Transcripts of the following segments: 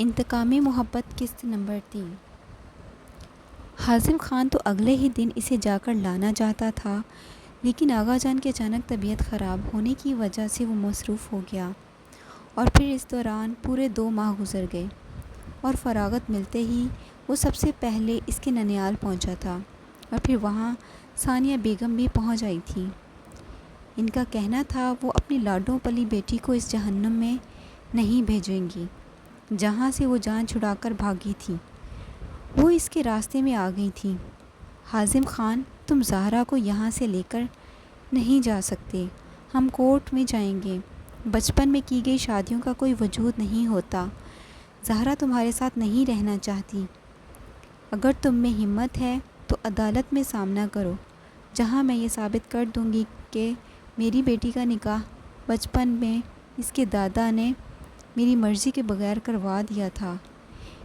انتقامی محبت قسط نمبر 3۔ حازم خان تو اگلے ہی دن اسے جا کر لانا چاہتا تھا، لیکن آغا جان کی اچانک طبیعت خراب ہونے کی وجہ سے وہ مصروف ہو گیا، اور پھر اس دوران پورے 2 ماہ گزر گئے، اور فراغت ملتے ہی وہ سب سے پہلے اس کے ننیال پہنچا تھا، اور پھر وہاں ثانیہ بیگم بھی پہنچ آئی تھی۔ ان کا کہنا تھا وہ اپنی لاڈوں پلی بیٹی کو اس جہنم میں نہیں بھیجیں گی جہاں سے وہ جان چھڑا کر بھاگی تھی۔ وہ اس کے راستے میں آ گئی تھی۔ حازم خان، تم زہرا کو یہاں سے لے کر نہیں جا سکتے، ہم کورٹ میں جائیں گے۔ بچپن میں کی گئی شادیوں کا کوئی وجود نہیں ہوتا۔ زہرا تمہارے ساتھ نہیں رہنا چاہتی۔ اگر تم میں ہمت ہے تو عدالت میں سامنا کرو، جہاں میں یہ ثابت کر دوں گی کہ میری بیٹی کا نکاح بچپن میں اس کے دادا نے میری مرضی کے بغیر کروا دیا تھا۔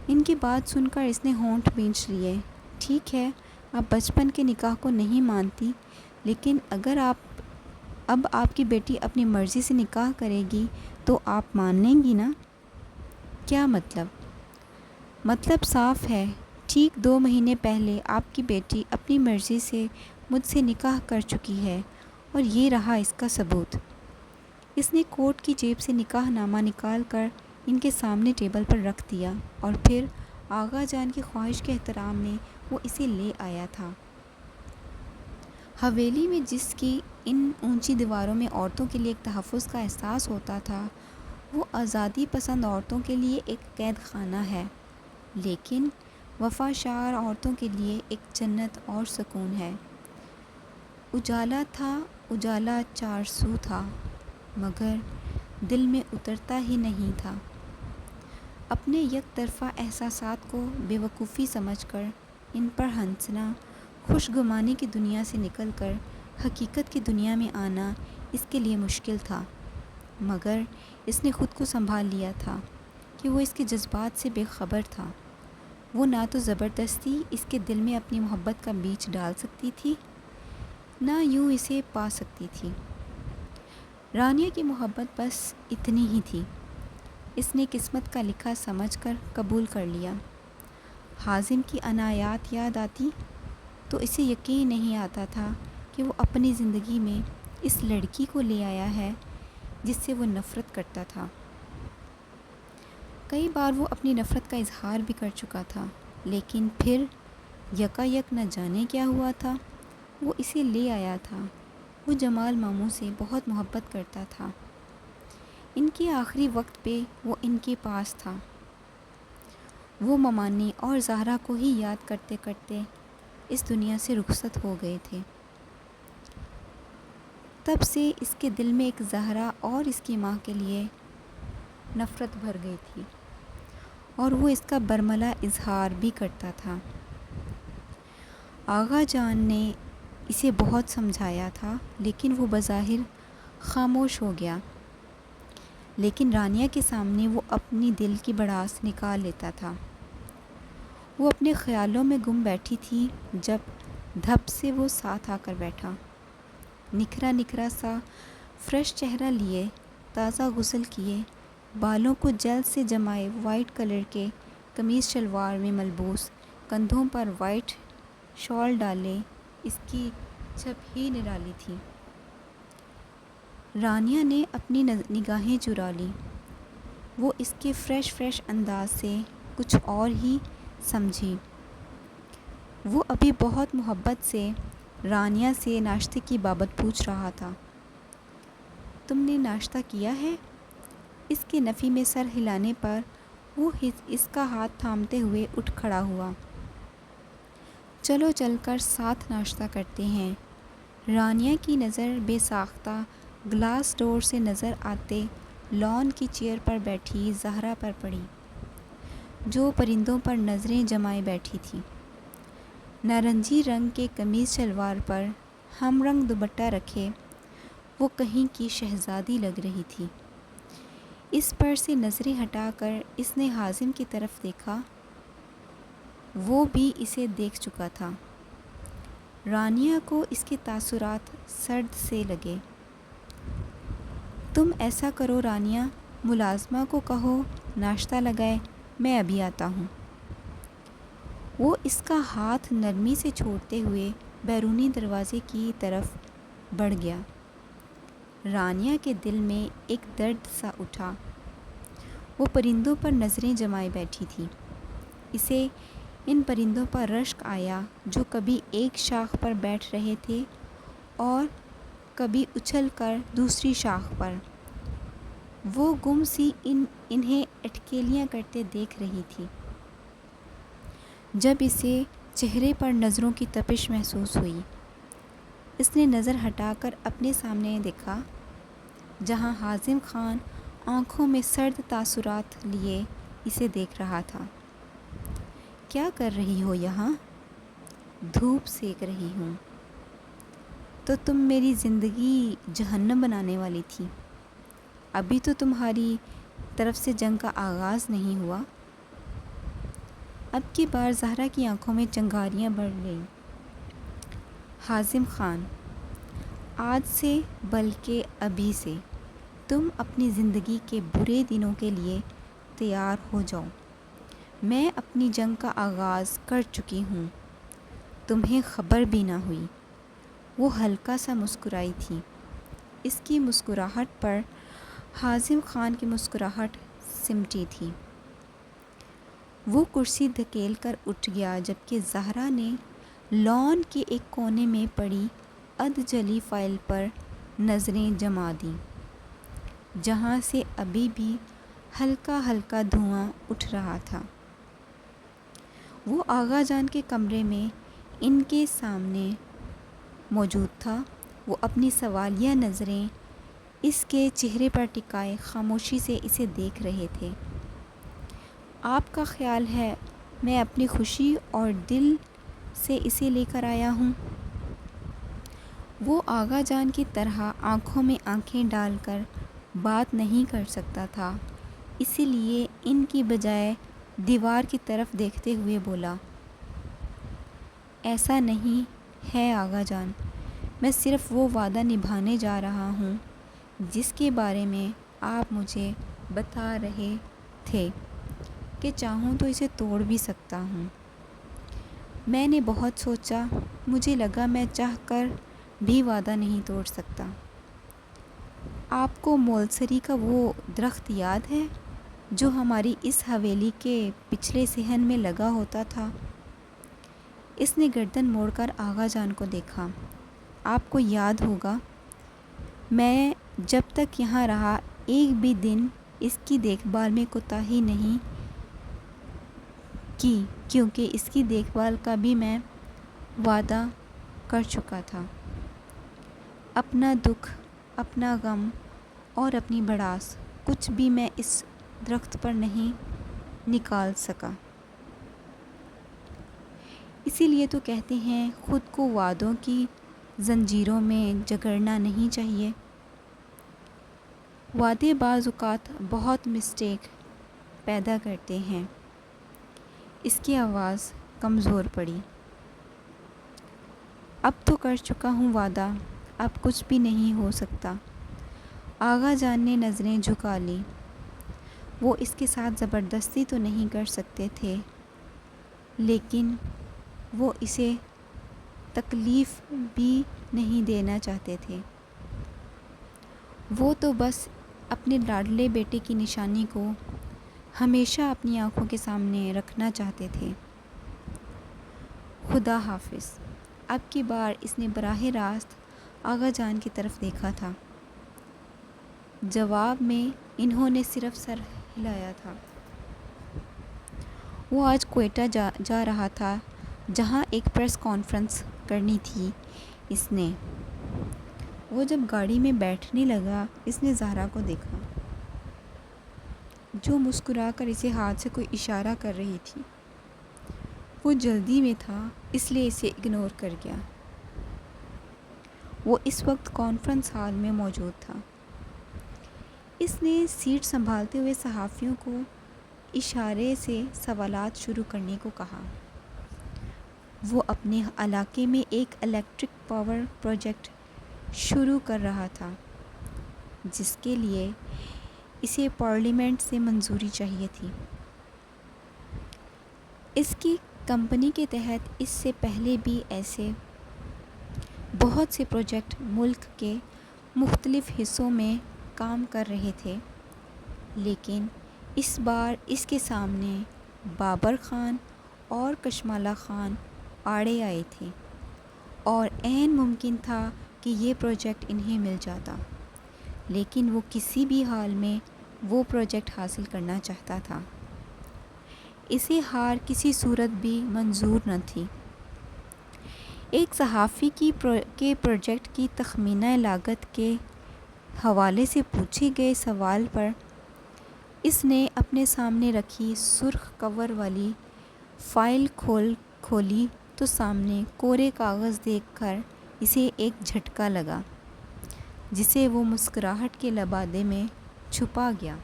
ان کی بات سن کر اس نے ہونٹ بھینچ لیے۔ ٹھیک ہے، آپ بچپن کے نکاح کو نہیں مانتی، لیکن اگر اب آپ کی بیٹی اپنی مرضی سے نکاح کرے گی تو آپ مان لیں گی نا؟ کیا مطلب؟ مطلب صاف ہے، ٹھیک 2 مہینے پہلے آپ کی بیٹی اپنی مرضی سے مجھ سے نکاح کر چکی ہے، اور یہ رہا اس کا ثبوت۔ اس نے کوٹ کی جیب سے نکاح نامہ نکال کر ان کے سامنے ٹیبل پر رکھ دیا، اور پھر آغا جان کی خواہش کے احترام میں وہ اسے لے آیا تھا۔ حویلی میں جس کی ان اونچی دیواروں میں عورتوں کے لیے ایک تحفظ کا احساس ہوتا تھا، وہ آزادی پسند عورتوں کے لیے ایک قید خانہ ہے، لیکن وفا شعار عورتوں کے لیے ایک جنت اور سکون ہے۔ اجالا تھا، اجالا 4 سو تھا، مگر دل میں اترتا ہی نہیں تھا۔ اپنے یک طرفہ احساسات کو بے وقوفی سمجھ کر ان پر ہنسنا، خوش گمانی کی دنیا سے نکل کر حقیقت کی دنیا میں آنا اس کے لیے مشکل تھا، مگر اس نے خود کو سنبھال لیا تھا کہ وہ اس کے جذبات سے بے خبر تھا۔ وہ نہ تو زبردستی اس کے دل میں اپنی محبت کا بیج ڈال سکتی تھی، نہ یوں اسے پا سکتی تھی۔ رانیہ کی محبت بس اتنی ہی تھی۔ اس نے قسمت کا لکھا سمجھ کر قبول کر لیا۔ حازم کی عنایات یاد آتی تو اسے یقین نہیں آتا تھا کہ وہ اپنی زندگی میں اس لڑکی کو لے آیا ہے جس سے وہ نفرت کرتا تھا۔ کئی بار وہ اپنی نفرت کا اظہار بھی کر چکا تھا، لیکن پھر یکایک نہ جانے کیا ہوا تھا، وہ اسے لے آیا تھا۔ وہ جمال ماموں سے بہت محبت کرتا تھا۔ ان کے آخری وقت پہ وہ ان کے پاس تھا۔ وہ ممانی اور زہرا کو ہی یاد کرتے کرتے اس دنیا سے رخصت ہو گئے تھے۔ تب سے اس کے دل میں ایک زہرا اور اس کی ماں کے لیے نفرت بھر گئی تھی، اور وہ اس کا برملا اظہار بھی کرتا تھا۔ آغا جان نے اسے بہت سمجھایا تھا، لیکن وہ بظاہر خاموش ہو گیا۔ لیکن رانیہ کے سامنے وہ اپنی دل کی بڑاس نکال لیتا تھا۔ وہ اپنے خیالوں میں گم بیٹھی تھی جب دھپ سے وہ ساتھ آ کر بیٹھا۔ نکھرا نکھرا سا فریش چہرہ لیے، تازہ غسل کیے، بالوں کو جیل سے جمائے وائٹ کلر کے قمیص شلوار میں ملبوس، کندھوں پر وائٹ شال ڈالے، اس کی چھب ہی نرالی تھی۔ رانیہ نے اپنی نگاہیں چرا لیں۔ وہ اس کے فریش انداز سے کچھ اور ہی سمجھی۔ وہ ابھی بہت محبت سے رانیہ سے ناشتے کی بابت پوچھ رہا تھا۔ تم نے ناشتہ کیا ہے؟ اس کے نفی میں سر ہلانے پر وہ اس کا ہاتھ تھامتے ہوئے اٹھ کھڑا ہوا۔ چلو چل کر ساتھ ناشتہ کرتے ہیں۔ رانیہ کی نظر بے ساختہ گلاس ڈور سے نظر آتے لان کی چیئر پر بیٹھی زہرا پر پڑی، جو پرندوں پر نظریں جمائے بیٹھی تھی۔ نارنجی رنگ کے قمیص شلوار پر ہم رنگ دوپٹہ رکھے وہ کہیں کی شہزادی لگ رہی تھی۔ اس پر سے نظریں ہٹا کر اس نے حازم کی طرف دیکھا۔ وہ بھی اسے دیکھ چکا تھا۔ رانیہ کو اس کے تاثرات سرد سے لگے۔ تم ایسا کرو رانیہ، ملازمہ کو کہو ناشتہ لگائے، میں ابھی آتا ہوں۔ وہ اس کا ہاتھ نرمی سے چھوڑتے ہوئے بیرونی دروازے کی طرف بڑھ گیا۔ رانیہ کے دل میں ایک درد سا اٹھا۔ وہ پرندوں پر نظریں جمائے بیٹھی تھی۔ اسے ان پرندوں پر رشک آیا جو کبھی ایک شاخ پر بیٹھ رہے تھے اور کبھی اچھل کر دوسری شاخ پر۔ وہ گم سی انہیں اٹکیلیاں کرتے دیکھ رہی تھی۔ جب اسے چہرے پر نظروں کی تپش محسوس ہوئی، اس نے نظر ہٹا کر اپنے سامنے دیکھا، جہاں حازم خان آنکھوں میں سرد تاثرات لیے اسے دیکھ رہا تھا۔ کیا کر رہی ہو یہاں؟ دھوپ سیک رہی ہوں۔ تو تم میری زندگی جہنم بنانے والی تھی۔ ابھی تو تمہاری طرف سے جنگ کا آغاز نہیں ہوا۔ اب کی بار زہرا کی آنکھوں میں چنگاریاں بڑھ گئیں۔ حازم خان، آج سے بلکہ ابھی سے تم اپنی زندگی کے برے دنوں کے لیے تیار ہو جاؤ۔ میں اپنی جنگ کا آغاز کر چکی ہوں، تمہیں خبر بھی نہ ہوئی۔ وہ ہلکا سا مسکرائی تھی۔ اس کی مسکراہٹ پر حازم خان کی مسکراہٹ سمٹی تھی۔ وہ کرسی دھکیل کر اٹھ گیا جبکہ زہرا نے لان کے ایک کونے میں پڑی ادھ جلی فائل پر نظریں جما دیں، جہاں سے ابھی بھی ہلکا ہلکا دھواں اٹھ رہا تھا۔ وہ آغا جان کے کمرے میں ان کے سامنے موجود تھا۔ وہ اپنی سوالیہ نظریں اس کے چہرے پر ٹکائے خاموشی سے اسے دیکھ رہے تھے۔ آپ کا خیال ہے میں اپنی خوشی اور دل سے اسے لے کر آیا ہوں؟ وہ آغا جان کی طرح آنکھوں میں آنکھیں ڈال کر بات نہیں کر سکتا تھا، اسی لیے ان کی بجائے دیوار کی طرف دیکھتے ہوئے بولا، ایسا نہیں ہے آغا جان، میں صرف وہ وعدہ نبھانے جا رہا ہوں جس کے بارے میں آپ مجھے بتا رہے تھے کہ چاہوں تو اسے توڑ بھی سکتا ہوں۔ میں نے بہت سوچا، مجھے لگا میں چاہ کر بھی وعدہ نہیں توڑ سکتا۔ آپ کو مولسری کا وہ درخت یاد ہے جو ہماری اس حویلی کے پچھلے صحن میں لگا ہوتا تھا؟ اس نے گردن موڑ کر آغا جان کو دیکھا۔ آپ کو یاد ہوگا، میں جب تک یہاں رہا ایک بھی دن اس کی دیکھ بھال میں کوتاہی نہیں کی، کیونکہ اس کی دیکھ بھال کا بھی میں وعدہ کر چکا تھا۔ اپنا دکھ، اپنا غم اور اپنی بھڑاس کچھ بھی میں اس درخت پر نہیں نکال سکا۔ اسی لیے تو کہتے ہیں خود کو وعدوں کی زنجیروں میں جکڑنا نہیں چاہیے۔ وعدے بعض اوقات بہت مسٹیک پیدا کرتے ہیں۔ اس کی آواز کمزور پڑی۔ اب تو کر چکا ہوں وعدہ، اب کچھ بھی نہیں ہو سکتا۔ آغا جان نے نظریں جھکا لیں۔ وہ اس کے ساتھ زبردستی تو نہیں کر سکتے تھے، لیکن وہ اسے تکلیف بھی نہیں دینا چاہتے تھے۔ وہ تو بس اپنے لاڈلے بیٹے کی نشانی کو ہمیشہ اپنی آنکھوں کے سامنے رکھنا چاہتے تھے۔ خدا حافظ۔ اب کی بار اس نے براہ راست آغا جان کی طرف دیکھا تھا۔ جواب میں انہوں نے صرف سر ہلایا تھا۔ وہ آج کوئٹہ جا رہا تھا جہاں ایک پریس کانفرنس کرنی تھی اس نے۔ وہ جب گاڑی میں بیٹھنے لگا اس نے زہرا کو دیکھا، جو مسکرا کر اسے ہاتھ سے کوئی اشارہ کر رہی تھی۔ وہ جلدی میں تھا اس لیے اسے اگنور کر گیا۔ وہ اس وقت کانفرنس ہال میں موجود تھا۔ اس نے سیٹ سنبھالتے ہوئے صحافیوں کو اشارے سے سوالات شروع کرنے کو کہا۔ وہ اپنے علاقے میں ایک الیکٹرک پاور پروجیکٹ شروع کر رہا تھا جس کے لیے اسے پارلیمنٹ سے منظوری چاہیے تھی۔ اس کی کمپنی کے تحت اس سے پہلے بھی ایسے بہت سے پروجیکٹ ملک کے مختلف حصوں میں کام کر رہے تھے، لیکن اس بار اس کے سامنے بابر خان اور کشمالہ خان آڑے آئے تھے اور عین ممکن تھا کہ یہ پروجیکٹ انہیں مل جاتا، لیکن وہ کسی بھی حال میں وہ پروجیکٹ حاصل کرنا چاہتا تھا۔ اسے ہار کسی صورت بھی منظور نہ تھی۔ ایک صحافی کے پروجیکٹ کی تخمینہ لاگت کے حوالے سے پوچھے گئے سوال پر اس نے اپنے سامنے رکھی سرخ کور والی فائل کھولی تو سامنے کورے کاغذ دیکھ کر اسے ایک جھٹکا لگا، جسے وہ مسکراہٹ کے لبادے میں چھپا گیا۔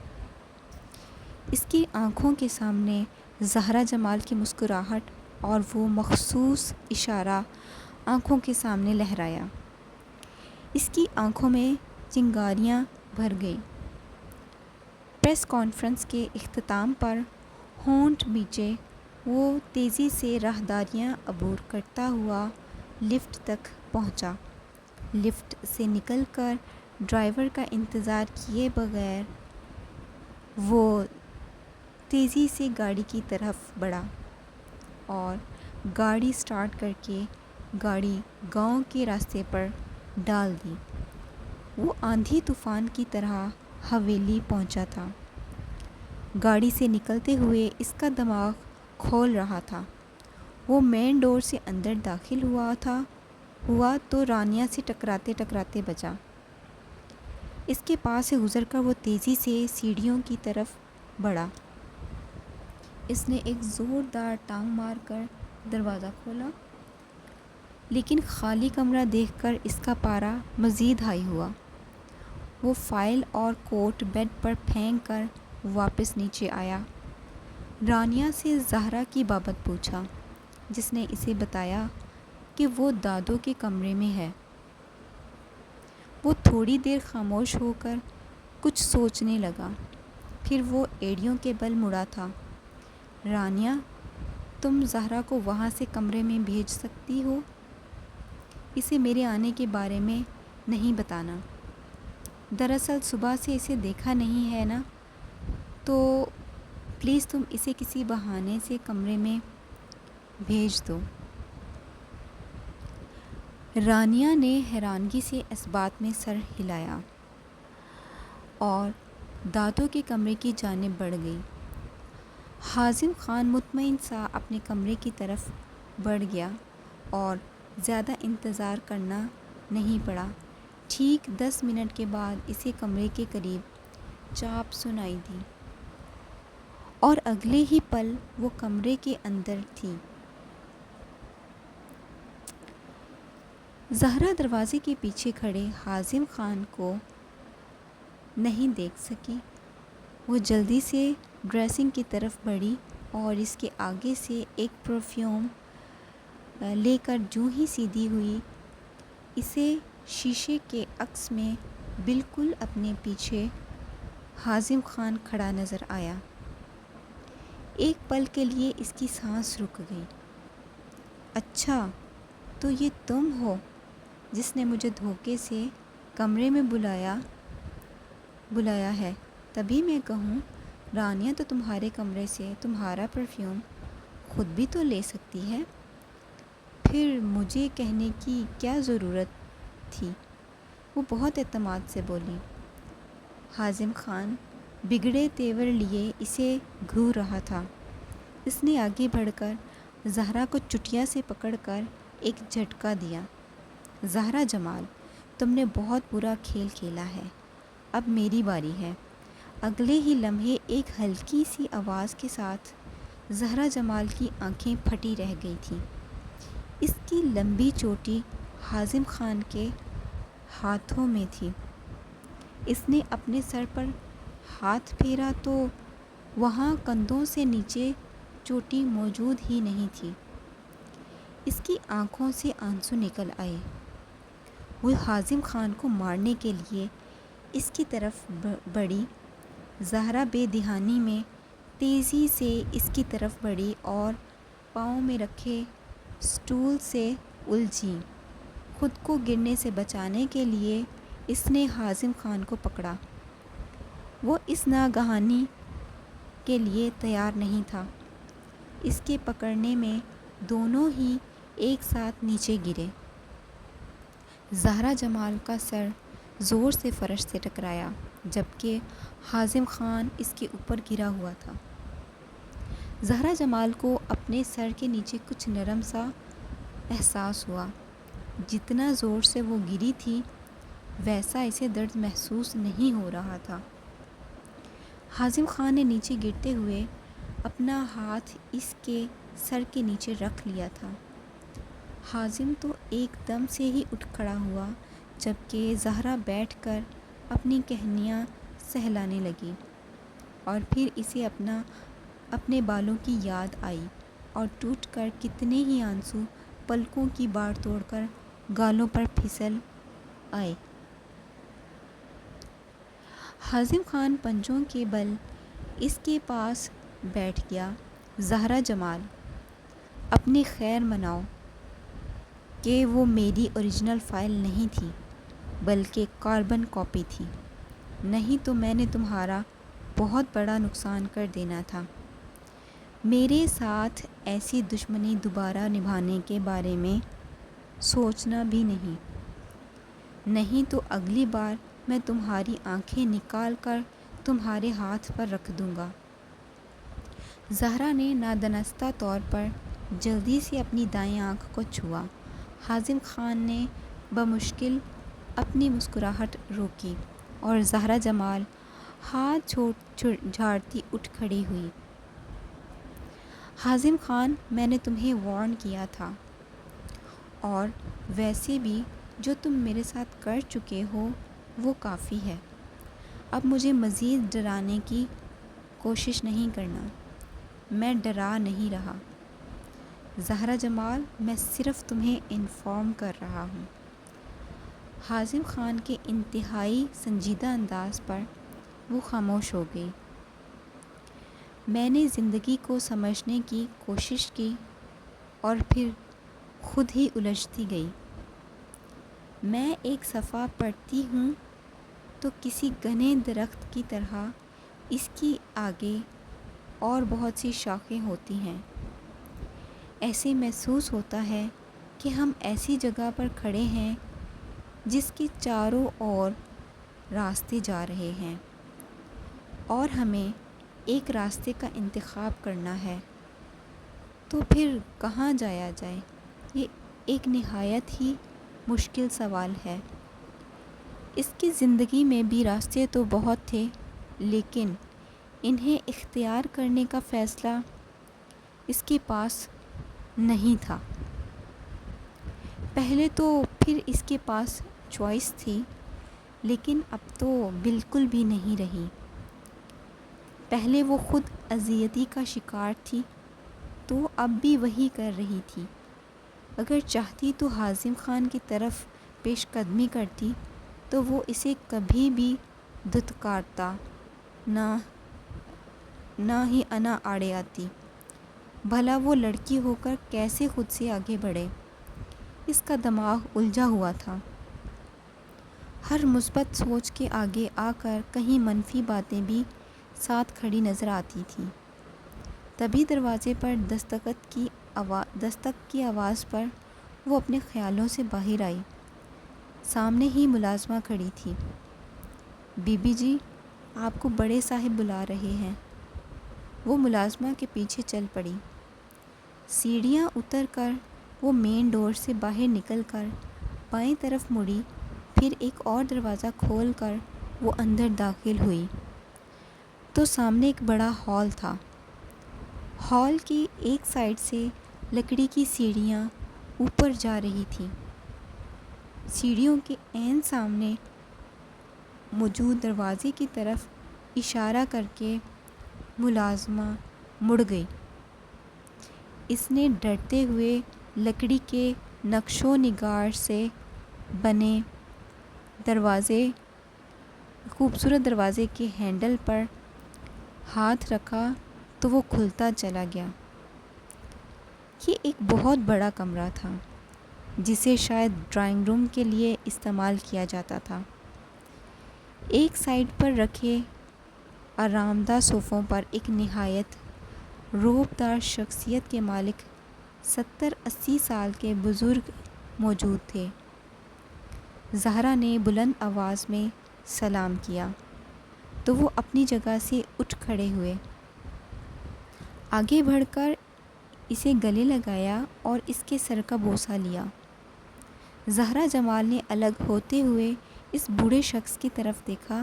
اس کی آنکھوں کے سامنے زہرا جمال کی مسکراہٹ اور وہ مخصوص اشارہ آنکھوں کے سامنے لہرایا۔ اس کی آنکھوں میں چنگاریاں بھر گئیں۔ پریس کانفرنس کے اختتام پر ہونٹ بھیجے وہ تیزی سے راہداریاں عبور کرتا ہوا لفٹ تک پہنچا۔ لفٹ سے نکل کر ڈرائیور کا انتظار کیے بغیر وہ تیزی سے گاڑی کی طرف بڑھا اور گاڑی سٹارٹ کر کے گاڑی گاؤں کے راستے پر ڈال دی۔ وہ آندھی طوفان کی طرح حویلی پہنچا تھا۔ گاڑی سے نکلتے ہوئے اس کا دماغ کھول رہا تھا۔ وہ مین ڈور سے اندر داخل ہوا تو رانیہ سے ٹکراتے بچا۔ اس کے پاس سے گزر کر وہ تیزی سے سیڑھیوں کی طرف بڑھا۔ اس نے ایک زوردار ٹانگ مار کر دروازہ کھولا، لیکن خالی کمرہ دیکھ کر اس کا پارا مزید ہائی ہوا۔ وہ فائل اور کوٹ بیڈ پر پھینک کر واپس نیچے آیا۔ رانیہ سے زہرا کی بابت پوچھا، جس نے اسے بتایا کہ وہ دادو کے کمرے میں ہے۔ وہ تھوڑی دیر خاموش ہو کر کچھ سوچنے لگا، پھر وہ ایڑیوں کے بل مڑا تھا۔ رانیہ، تم زہرا کو وہاں سے کمرے میں بھیج سکتی ہو؟ اسے میرے آنے کے بارے میں نہیں بتانا۔ دراصل صبح سے اسے دیکھا نہیں ہے نا، تو پلیز تم اسے کسی بہانے سے کمرے میں بھیج دو۔ رانیہ نے حیرانگی سے اس بات میں سر ہلایا اور دادو کے کمرے کی جانب بڑھ گئی۔ حازم خان مطمئن سا اپنے کمرے کی طرف بڑھ گیا اور زیادہ انتظار کرنا نہیں پڑا۔ ٹھیک 10 منٹ کے بعد اسے کمرے کے قریب چاپ سنائی دی اور اگلے ہی پل وہ کمرے کے اندر تھی۔ زہرا دروازے کے پیچھے کھڑے حازم خان کو نہیں دیکھ سکی۔ وہ جلدی سے ڈریسنگ کی طرف بڑھی اور اس کے آگے سے ایک پرفیوم لے کر جوں ہی سیدھی ہوئی، اسے شیشے کے عکس میں بالکل اپنے پیچھے حازم خان کھڑا نظر آیا۔ ایک پل کے لیے اس کی سانس رک گئی۔ اچھا، تو یہ تم ہو جس نے مجھے دھوکے سے کمرے میں بلایا ہے؟ تبھی میں کہوں، رانیہ تو تمہارے کمرے سے تمہارا پرفیوم خود بھی تو لے سکتی ہے، پھر مجھے کہنے کی کیا ضرورت تھی؟ وہ بہت اعتماد سے بولی۔ حازم خان بگڑے تیور لیے اسے گھور رہا تھا۔ اس نے آگے بڑھ کر زہرا کو چٹیا سے پکڑ کر ایک جھٹکا دیا۔ زہرا جمال، تم نے بہت برا کھیل کھیلا ہے، اب میری باری ہے۔ اگلے ہی لمحے ایک ہلکی سی آواز کے ساتھ زہرا جمال کی آنکھیں پھٹی رہ گئی تھیں۔ اس کی لمبی چوٹی حازم خان کے ہاتھوں میں تھی۔ اس نے اپنے سر پر ہاتھ پھیرا تو وہاں کندھوں سے نیچے چوٹی موجود ہی نہیں تھی۔ اس کی آنکھوں سے آنسو نکل آئے۔ وہ حازم خان کو مارنے کے لیے اس کی طرف بڑھی۔ زہرا بے دہانی میں تیزی سے اس کی طرف بڑھی اور پاؤں میں رکھے سٹول سے الجھی۔ خود کو گرنے سے بچانے کے لیے اس نے حازم خان کو پکڑا۔ وہ اس ناگہانی کے لیے تیار نہیں تھا۔ اس کے پکڑنے میں دونوں ہی ایک ساتھ نیچے گرے۔ زہرا جمال کا سر زور سے فرش سے ٹکرایا جبکہ حازم خان اس کے اوپر گرا ہوا تھا۔ زہرا جمال کو اپنے سر کے نیچے کچھ نرم سا احساس ہوا۔ جتنا زور سے وہ گری تھی ویسا اسے درد محسوس نہیں ہو رہا تھا۔ حازم خان نے نیچے گرتے ہوئے اپنا ہاتھ اس کے سر کے نیچے رکھ لیا تھا۔ حازم تو ایک دم سے ہی اٹھ کھڑا ہوا جبکہ زہرا بیٹھ کر اپنی کہنیاں سہلانے لگی، اور پھر اسے اپنے بالوں کی یاد آئی اور ٹوٹ کر کتنے ہی آنسو پلکوں کی باڑ توڑ کر گالوں پر پھسل آئے۔ حازم خان پنجوں کے بل اس کے پاس بیٹھ گیا۔ زہرا جمال، اپنی خیر مناؤ کہ وہ میری اوریجنل فائل نہیں تھی بلکہ کاربن کاپی تھی، نہیں تو میں نے تمہارا بہت بڑا نقصان کر دینا تھا۔ میرے ساتھ ایسی دشمنی دوبارہ نبھانے کے بارے میں سوچنا بھی نہیں تو اگلی بار میں تمہاری آنکھیں نکال کر تمہارے ہاتھ پر رکھ دوں گا۔ زہرا نے نادانستہ طور پر جلدی سے اپنی دائیں آنکھ کو چھوا۔ حازم خان نے بمشکل اپنی مسکراہٹ روکی اور زہرا جمال ہاتھ جھاڑتی اٹھ کھڑی ہوئی۔ حازم خان، میں نے تمہیں وارن کیا تھا، اور ویسے بھی جو تم میرے ساتھ کر چکے ہو وہ کافی ہے۔ اب مجھے مزید ڈرانے کی کوشش نہیں کرنا، میں ڈرا نہیں رہا۔ زہرا جمال، میں صرف تمہیں انفارم کر رہا ہوں۔ حازم خان کے انتہائی سنجیدہ انداز پر وہ خاموش ہو گئی۔ میں نے زندگی کو سمجھنے کی کوشش کی اور پھر خود ہی الجھتی گئی۔ میں ایک صفحہ پڑھتی ہوں تو کسی گھنے درخت کی طرح اس کی آگے اور بہت سی شاخیں ہوتی ہیں۔ ایسے محسوس ہوتا ہے کہ ہم ایسی جگہ پر کھڑے ہیں جس کے چاروں اور راستے جا رہے ہیں اور ہمیں ایک راستے کا انتخاب کرنا ہے، تو پھر کہاں جایا جائے؟ یہ ایک نہایت ہی مشکل سوال ہے۔ اس کی زندگی میں بھی راستے تو بہت تھے لیکن انہیں اختیار کرنے کا فیصلہ اس کے پاس نہیں تھا۔ پہلے تو پھر اس کے پاس چوائس تھی لیکن اب تو بالکل بھی نہیں رہی۔ پہلے وہ خود اذیتی کا شکار تھی تو اب بھی وہی کر رہی تھی۔ اگر چاہتی تو حازم خان کی طرف پیش قدمی کرتی تو وہ اسے کبھی بھی دھتکارتا نہ ہی انا آڑے آتی۔ بھلا وہ لڑکی ہو کر کیسے خود سے آگے بڑھے؟ اس کا دماغ الجھا ہوا تھا۔ ہر مثبت سوچ کے آگے آ کر کہیں منفی باتیں بھی ساتھ کھڑی نظر آتی تھیں۔ تبھی دروازے پر دستک کی آواز پر وہ اپنے خیالوں سے باہر آئی۔ سامنے ہی ملازمہ کھڑی تھی۔ بی بی جی، آپ کو بڑے صاحب بلا رہے ہیں۔ وہ ملازمہ کے پیچھے چل پڑی۔ سیڑھیاں اتر کر وہ مین ڈور سے باہر نکل کر بائیں طرف مڑی، پھر ایک اور دروازہ کھول کر وہ اندر داخل ہوئی تو سامنے ایک بڑا ہال تھا۔ ہال کی ایک سائڈ سے لکڑی کی سیڑھیاں اوپر جا رہی تھیں۔ سیڑھیوں کے عین سامنے موجود دروازے کی طرف اشارہ کر کے ملازمہ مڑ گئی۔ اس نے ڈرتے ہوئے لکڑی کے نقش و نگار سے بنے خوبصورت دروازے کے ہینڈل پر ہاتھ رکھا تو وہ کھلتا چلا گیا۔ یہ ایک بہت بڑا کمرہ تھا جسے شاید ڈرائنگ روم کے لیے استعمال کیا جاتا تھا۔ ایک سائڈ پر رکھے آرام دہ صوفوں پر ایک نہایت رعب دار شخصیت کے مالک 70-80 سال کے بزرگ موجود تھے۔ زہرا نے بلند آواز میں سلام کیا تو وہ اپنی جگہ سے اٹھ کھڑے ہوئے، آگے بڑھ کر اسے گلے لگایا اور اس کے سر کا بوسہ لیا۔ زہرا جمال نے الگ ہوتے ہوئے اس بوڑھے شخص کی طرف دیکھا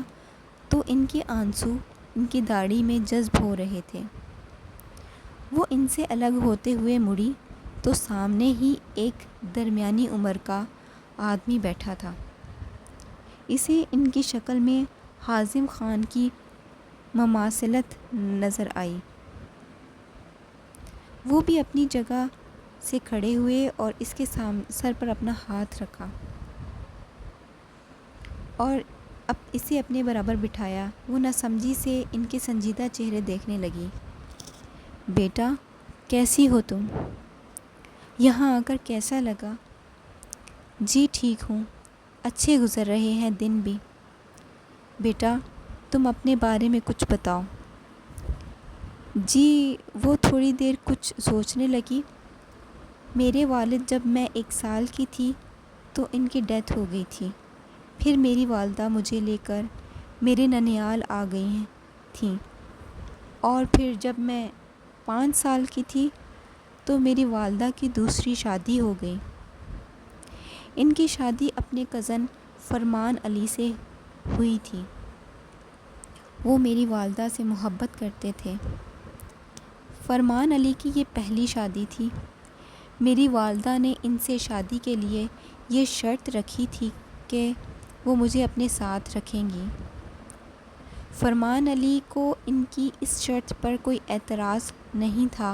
تو ان کے آنسو ان کی داڑھی میں جذب ہو رہے تھے۔ وہ ان سے الگ ہوتے ہوئے مڑی تو سامنے ہی ایک درمیانی عمر کا آدمی بیٹھا تھا۔ اسے ان کی شکل میں حازم خان کی مماثلت نظر آئی۔ وہ بھی اپنی جگہ سے کھڑے ہوئے اور اس کے سر پر اپنا ہاتھ رکھا اور اسے اپنے برابر بٹھایا۔ وہ ناسمجھی سے ان کے سنجیدہ چہرے دیکھنے لگی۔ بیٹا، کیسی ہو تم؟ یہاں آ کر کیسا لگا؟ جی ٹھیک ہوں، اچھے گزر رہے ہیں دن بھی۔ بیٹا، تم اپنے بارے میں کچھ بتاؤ۔ جی، وہ تھوڑی دیر کچھ سوچنے لگی۔ میرے والد جب میں 1 سال کی تھی تو ان کی ڈیتھ ہو گئی تھی۔ پھر میری والدہ مجھے لے کر میرے ننیال آ گئی تھیں، اور پھر جب میں 5 سال کی تھی تو میری والدہ کی دوسری شادی ہو گئی۔ ان کی شادی اپنے کزن فرمان علی سے ہوئی تھی۔ وہ میری والدہ سے محبت کرتے تھے۔ فرمان علی کی یہ پہلی شادی تھی۔ میری والدہ نے ان سے شادی کے لیے یہ شرط رکھی تھی کہ وہ مجھے اپنے ساتھ رکھیں گی۔ فرمان علی کو ان کی اس شرط پر کوئی اعتراض نہیں تھا،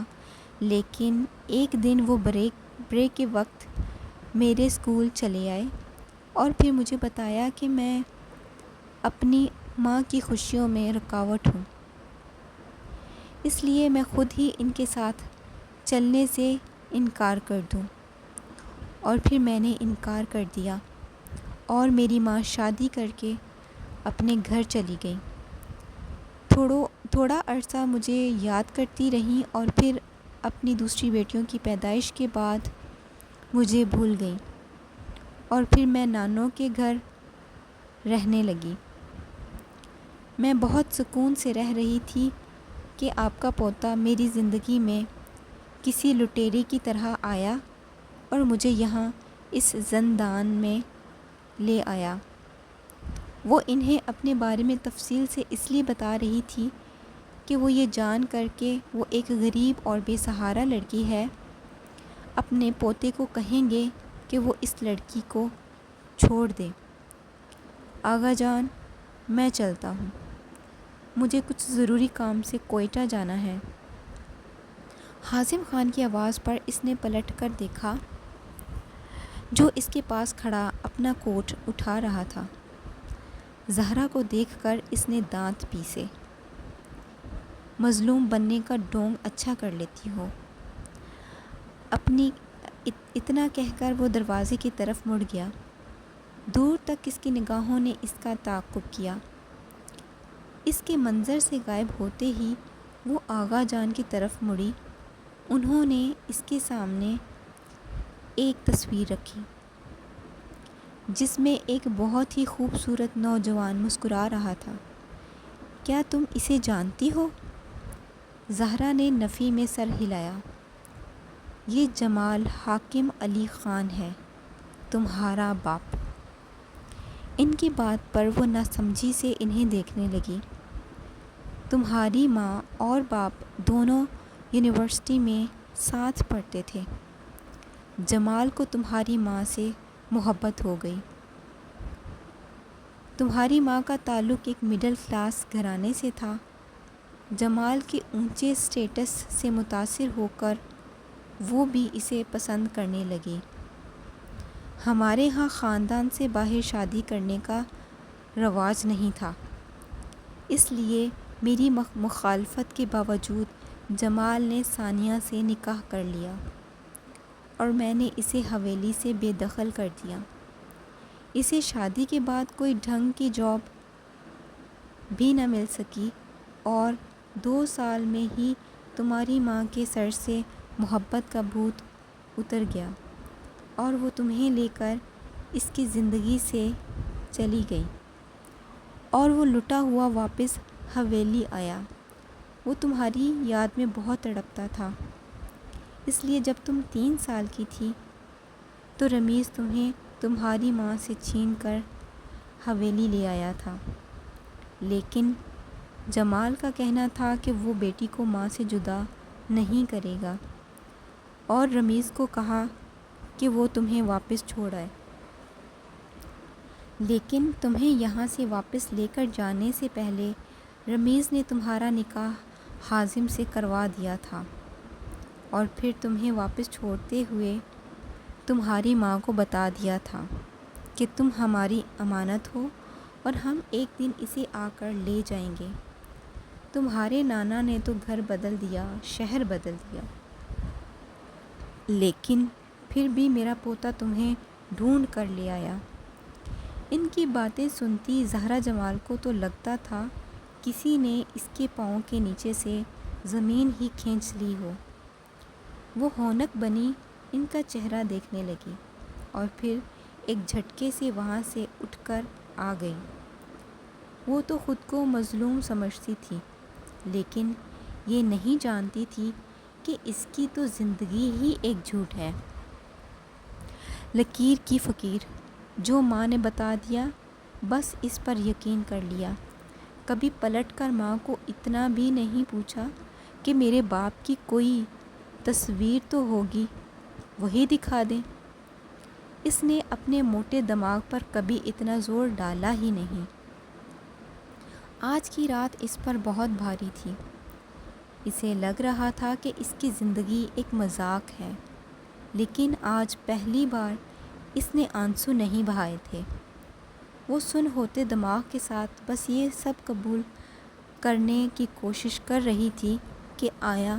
لیکن ایک دن وہ بریک کے وقت میرے اسکول چلے آئے اور پھر مجھے بتایا کہ میں اپنی ماں کی خوشیوں میں رکاوٹ ہوں، اس لیے میں خود ہی ان کے ساتھ چلنے سے انکار کر دوں۔ اور پھر میں نے انکار کر دیا اور میری ماں شادی کر کے اپنے گھر چلی گئی۔ تھوڑا عرصہ مجھے یاد کرتی رہیں اور پھر اپنی دوسری بیٹیوں کی پیدائش کے بعد مجھے بھول گئیں اور پھر میں نانوں کے گھر رہنے لگی۔ میں بہت سکون سے رہ رہی تھی کہ آپ کا پوتا میری زندگی میں کسی لٹیرے کی طرح آیا اور مجھے یہاں اس زندان میں لے آیا۔ وہ انہیں اپنے بارے میں تفصیل سے اس لیے بتا رہی تھی کہ وہ یہ جان کر کہ وہ ایک غریب اور بے سہارا لڑکی ہے، اپنے پوتے کو کہیں گے کہ وہ اس لڑکی کو چھوڑ دے۔ آغا جان، میں چلتا ہوں، مجھے کچھ ضروری کام سے کوئٹہ جانا ہے۔ حازم خان کی آواز پر اس نے پلٹ کر دیکھا جو اس کے پاس کھڑا اپنا کوٹ اٹھا رہا تھا۔ زہرا کو دیکھ کر اس نے دانت پیسے۔ مظلوم بننے کا ڈھونگ اچھا کر لیتی ہو۔ اتنا کہہ کر وہ دروازے کی طرف مڑ گیا۔ دور تک اس کی نگاہوں نے اس کا تعاقب کیا۔ اس کے منظر سے غائب ہوتے ہی وہ آغا جان کی طرف مڑی۔ انہوں نے اس کے سامنے ایک تصویر رکھی جس میں ایک بہت ہی خوبصورت نوجوان مسکرا رہا تھا۔ کیا تم اسے جانتی ہو؟ زہرا نے نفی میں سر ہلایا۔ یہ جمال حاکم علی خان ہے، تمہارا باپ۔ ان کی بات پر وہ ناسمجھی سے انہیں دیکھنے لگی۔ تمہاری ماں اور باپ دونوں یونیورسٹی میں ساتھ پڑھتے تھے۔ جمال کو تمہاری ماں سے محبت ہو گئی۔ تمہاری ماں کا تعلق ایک مڈل کلاس گھرانے سے تھا۔ جمال کے اونچے سٹیٹس سے متاثر ہو کر وہ بھی اسے پسند کرنے لگی۔ ہمارے ہاں خاندان سے باہر شادی کرنے کا رواج نہیں تھا، اس لیے میری مخالفت کے باوجود جمال نے ثانیہ سے نکاح کر لیا۔ اور میں نے اسے حویلی سے بے دخل کر دیا۔ اسے شادی کے بعد کوئی ڈھنگ کی جاب بھی نہ مل سکی اور 2 سال میں ہی تمہاری ماں کے سر سے محبت کا بھوت اتر گیا اور وہ تمہیں لے کر اس کی زندگی سے چلی گئی اور وہ لٹا ہوا واپس حویلی آیا۔ وہ تمہاری یاد میں بہت تڑپتا تھا، اس لیے جب تم 3 سال کی تھی تو رمیز تمہیں تمہاری ماں سے چھین کر حویلی لے آیا تھا، لیکن جمال کا کہنا تھا کہ وہ بیٹی کو ماں سے جدا نہیں کرے گا اور رمیز کو کہا کہ وہ تمہیں واپس چھوڑ آئے، لیکن تمہیں یہاں سے واپس لے کر جانے سے پہلے رمیز نے تمہارا نکاح حازم سے کروا دیا تھا اور پھر تمہیں واپس چھوڑتے ہوئے تمہاری ماں کو بتا دیا تھا کہ تم ہماری امانت ہو اور ہم ایک دن اسے آ کر لے جائیں گے۔ تمہارے نانا نے تو گھر بدل دیا، شہر بدل دیا، لیکن پھر بھی میرا پوتا تمہیں ڈھونڈ کر لے آیا۔ ان کی باتیں سنتی زہرا جمال کو تو لگتا تھا کسی نے اس کے پاؤں کے نیچے سے زمین ہی کھینچ لی ہو۔ وہ ہونک بنی ان کا چہرہ دیکھنے لگی اور پھر ایک جھٹکے سے وہاں سے اٹھ کر آ گئی۔ وہ تو خود کو مظلوم سمجھتی تھی، لیکن یہ نہیں جانتی تھی کہ اس کی تو زندگی ہی ایک جھوٹ ہے۔ لکیر کی فقیر، جو ماں نے بتا دیا بس اس پر یقین کر لیا، کبھی پلٹ کر ماں کو اتنا بھی نہیں پوچھا کہ میرے باپ کی کوئی تصویر تو ہوگی، وہی دکھا دیں۔ اس نے اپنے موٹے دماغ پر کبھی اتنا زور ڈالا ہی نہیں۔ آج کی رات اس پر بہت بھاری تھی۔ اسے لگ رہا تھا کہ اس کی زندگی ایک مذاق ہے، لیکن آج پہلی بار اس نے آنسو نہیں بہائے تھے۔ وہ سن ہوتے دماغ کے ساتھ بس یہ سب قبول کرنے کی کوشش کر رہی تھی کہ آیا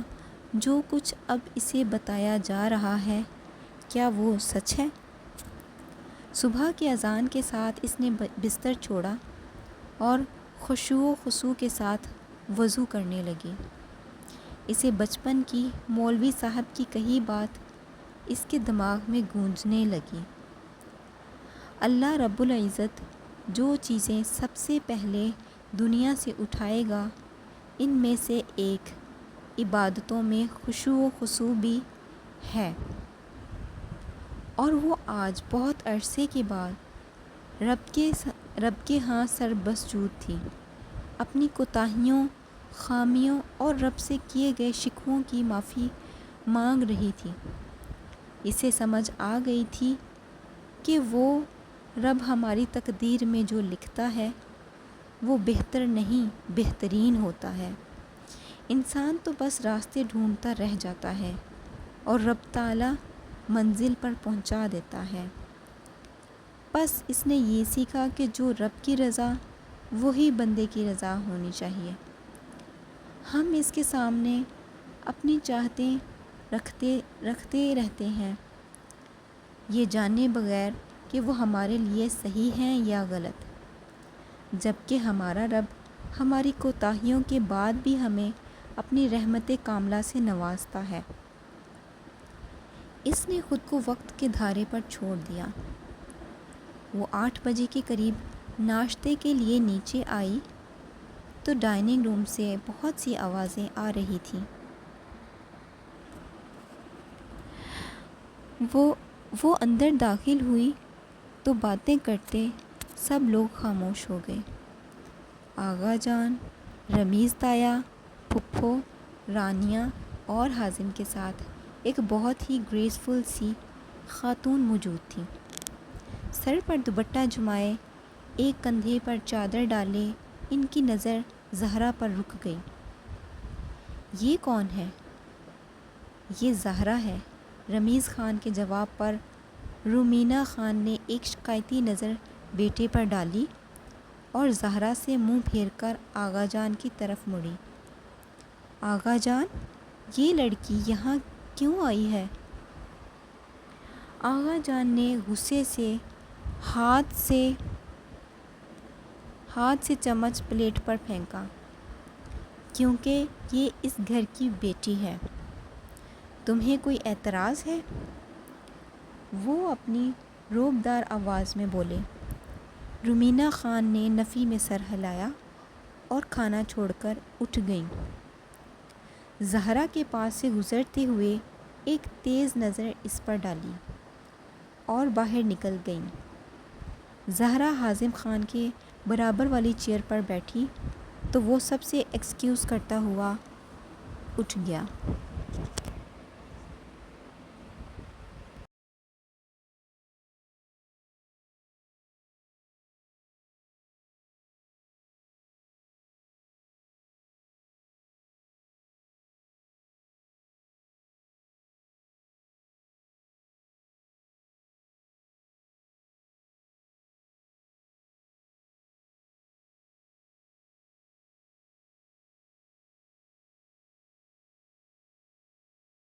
جو کچھ اب اسے بتایا جا رہا ہے کیا وہ سچ ہے؟ صبح کی اذان کے ساتھ اس نے بستر چھوڑا اور خشوع و خضوع کے ساتھ وضو کرنے لگی۔ اسے بچپن کی مولوی صاحب کی کہی بات اس کے دماغ میں گونجنے لگی۔ اللہ رب العزت جو چیزیں سب سے پہلے دنیا سے اٹھائے گا ان میں سے ایک عبادتوں میں خشوع و خضوع بھی ہے، اور وہ آج بہت عرصے کے بعد رب کے ہاں سر مسجود تھی، اپنی کوتاہیوں، خامیوں اور رب سے کیے گئے شکووں کی معافی مانگ رہی تھی۔ اسے سمجھ آ گئی تھی کہ وہ رب ہماری تقدیر میں جو لکھتا ہے وہ بہتر نہیں بہترین ہوتا ہے۔ انسان تو بس راستے ڈھونڈتا رہ جاتا ہے اور رب تعالیٰ منزل پر پہنچا دیتا ہے۔ بس اس نے یہ سیکھا کہ جو رب کی رضا وہی بندے کی رضا ہونی چاہیے۔ ہم اس کے سامنے اپنی چاہتیں رکھتے رہتے ہیں، یہ جانے بغیر کہ وہ ہمارے لیے صحیح ہیں یا غلط، جبکہ ہمارا رب ہماری کوتاہیوں کے بعد بھی ہمیں اپنی رحمت کاملہ سے نوازتا ہے۔ اس نے خود کو وقت کے دھارے پر چھوڑ دیا۔ وہ 8 بجے کے قریب ناشتے کے لیے نیچے آئی تو ڈائننگ روم سے بہت سی آوازیں آ رہی تھیں۔ وہ اندر داخل ہوئی تو باتیں کرتے سب لوگ خاموش ہو گئے۔ آغا جان، رمیز تایا، پھپھو، رانیہ اور حازم کے ساتھ ایک بہت ہی گریسفل سی خاتون موجود تھی۔ سر پر دوپٹہ جمائے، ایک کندھے پر چادر ڈالے ان کی نظر زہرا پر رک گئی۔ یہ کون ہے؟ یہ زہرا ہے۔ رمیز خان کے جواب پر رومینہ خان نے ایک شکایتی نظر بیٹے پر ڈالی اور زہرا سے منہ پھیر کر آغا جان کی طرف مڑی۔ آغا جان، یہ لڑکی یہاں کیوں آئی ہے؟ آغا جان نے غصے سے ہاتھ سے چمچ پلیٹ پر پھینکا، کیونکہ یہ اس گھر کی بیٹی ہے۔ تمہیں کوئی اعتراض ہے؟ وہ اپنی روبدار آواز میں بولے۔ رومینہ خان نے نفی میں سر ہلایا اور کھانا چھوڑ کر اٹھ گئیں۔ زہرا کے پاس سے گزرتے ہوئے ایک تیز نظر اس پر ڈالی اور باہر نکل گئیں۔ زہرا حازم خان کے برابر والی چیئر پر بیٹھی تو وہ سب سے ایکسکیوز کرتا ہوا اٹھ گیا۔